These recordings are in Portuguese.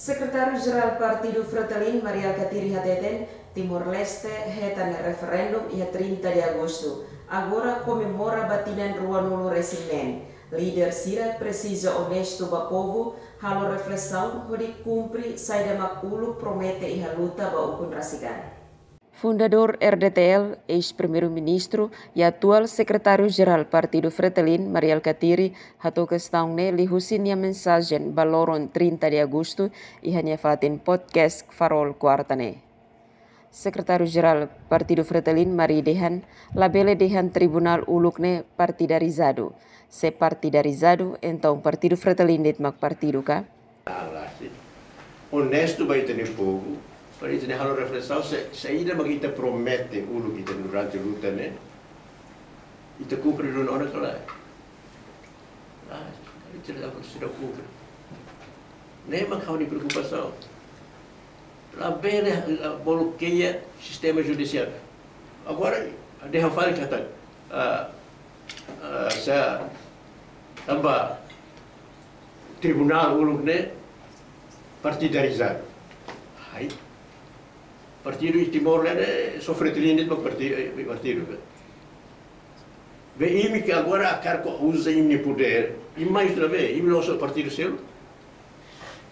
Secretário-Geral Partido Fretilin, Maria Alcatiri Hateten, Timor-Leste, retan referendum dia 30 de agosto. Agora comemora batinan rua nulu resimen. Líder Sira precisa honesto ba povo, halo reflexão, hodi cumpri saida makulu promete iha luta ba ukun rasikan. Fundador RDTL, ex-primeiro-ministro e atual secretário-geral Partido Fretilin, Maria Alcatiri, hatou questão li husinya mensagem baloron 30 de agosto e hanya fatin podcast Farol Quartane. Secretário-geral Partido Fretilin, Maria Dehan, labele Dehan Tribunal Ulukne partidarizado. Se partidarizado, então Partido Fretilin ditmak partido ka? Honesto vai ter povo. Para isso, halo reflexão, se ainda kita promete ulu kita durante luta, né? Kita cumpre dulu orang kalau, kita sudah cumpre. Memang kau di preocupação. Lá bem bloqueia sistema judicial. Agora, dia fala kata, saya tambah tribunal ulu ne partidarizado. Hai. Partido di Timor-Leste sofre trilindit para partido. Ve que agora a cargo usa ini poder, e mais uma vez, não só partido seu,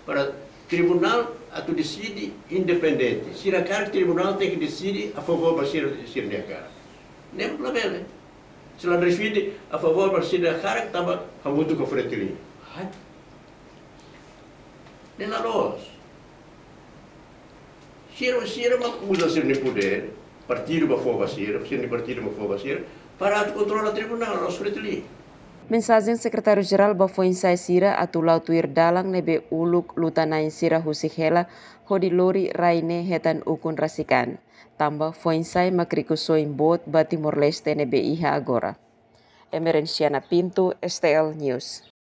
para tribunal atau decide independente. Se a cargo tribunal tem que decidir a favor para ser da cara. Nem problema. Se ela decide a favor para ser da cara, também a muito com fretilin. Nem a luz. Sira usa ser no poder, partido para favorecer, partido para favorecer, para controlar o tribunal, os fretilin. Mensagem secretário-geral bafo insai Sira atulau tuir dalang nebe uluk lutanain Sira husikhela hodi lori raine hetan ukun rasikan. Tambah foi insai makrikusoin bot ba Timor-Leste nebe iha agora. Emerenciana Pinto, STL News.